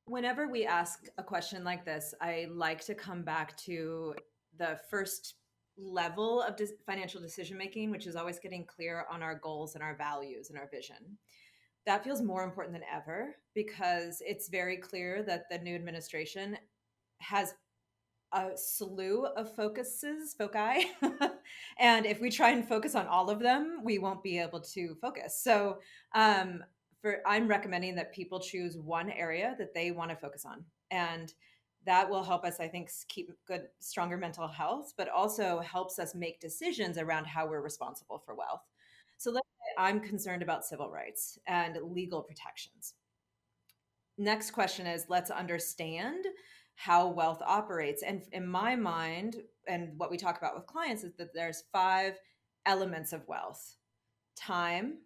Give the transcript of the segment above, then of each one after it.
Whenever we ask a question like this, I like to come back to the first level of financial decision making, which is always getting clear on our goals and our values and our vision. That feels more important than ever because it's very clear that the new administration has a slew of foci. And if we try and focus on all of them, we won't be able to focus. So, um, I'm recommending that people choose one area that they want to focus on. And that will help us, I think, keep good, stronger mental health, but also helps us make decisions around how we're responsible for wealth. So let's say I'm concerned about civil rights and legal protections. Next question is, let's understand how wealth operates. And in my mind, and what we talk about with clients is that there's five elements of wealth: time,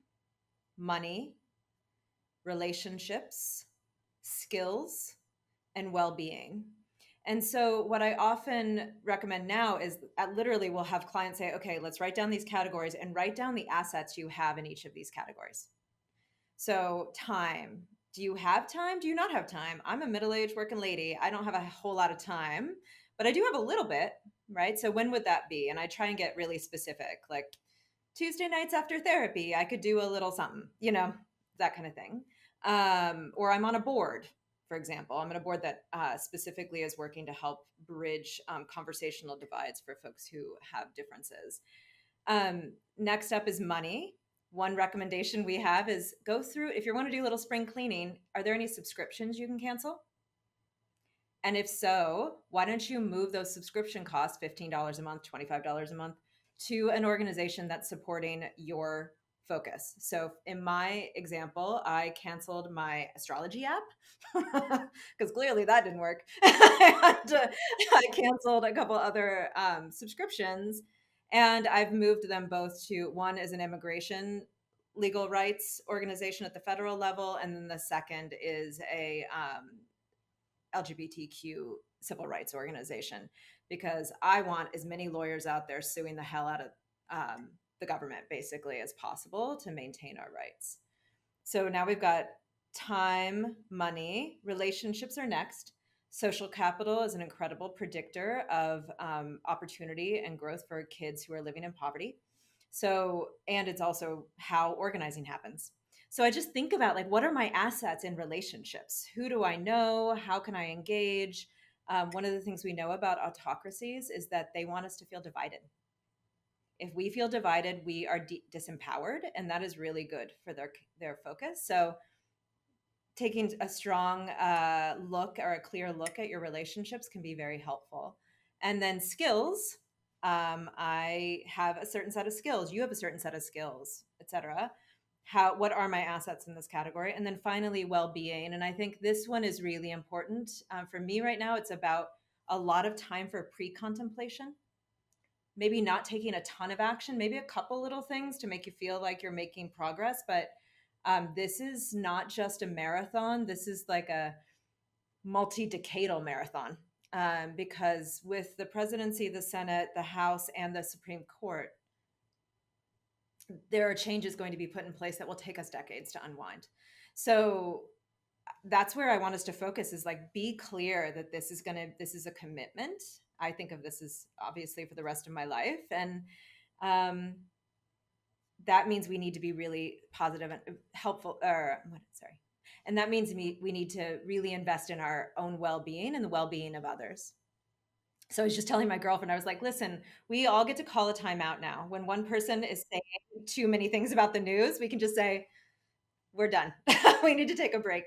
money, relationships, skills, and well-being. And so what I often recommend now is literally we'll have clients say, okay, let's write down these categories and write down the assets you have in each of these categories. So, time. Do you have time? Do you not have time? I'm a middle aged working lady. I don't have a whole lot of time, but I do have a little bit, right? So, when would that be? And I try and get really specific, like Tuesday nights after therapy, I could do a little something, that kind of thing. Or I'm on a board, for example. I'm on a board that specifically is working to help bridge conversational divides for folks who have differences. Next up is money. One recommendation we have is go through, if you want to do a little spring cleaning, are there any subscriptions you can cancel? And if so, why don't you move those subscription costs, $15 a month, $25 a month, to an organization that's supporting your focus? So in my example, I canceled my astrology app because clearly that didn't work. I canceled a couple other subscriptions, and I've moved them both to, one is an immigration legal rights organization at the federal level, and then the second is a LGBTQ civil rights organization, because I want as many lawyers out there suing the hell out of the government basically as possible to maintain our rights. So now we've got time, money, relationships are next. Social capital is an incredible predictor of opportunity and growth for kids who are living in poverty. So, and it's also how organizing happens. So I just think about, like, what are my assets in relationships? Who do I know? How can I engage? One of the things we know about autocracies is that they want us to feel divided. If we feel divided, we are disempowered, and that is really good for their focus. So taking a strong look or a clear look at your relationships can be very helpful. And then skills. I have a certain set of skills. You have a certain set of skills, etc. What are my assets in this category? And then finally, well-being. And I think this one is really important. For me right now, it's about a lot of time for pre-contemplation. Maybe not taking a ton of action, maybe a couple little things to make you feel like you're making progress. But this is not just a marathon. This is like a multi-decadal marathon, because with the presidency, the Senate, the House, and the Supreme Court, there are changes going to be put in place that will take us decades to unwind. So that's where I want us to focus, is like, be clear that this is a commitment. I think of this as obviously for the rest of my life. And that means we need to be really positive and helpful, and that means we need to really invest in our own well-being and the well-being of others. So I was just telling my girlfriend, I was like, listen, we all get to call a timeout now. When one person is saying too many things about the news, we can just say, we're done. We need to take a break.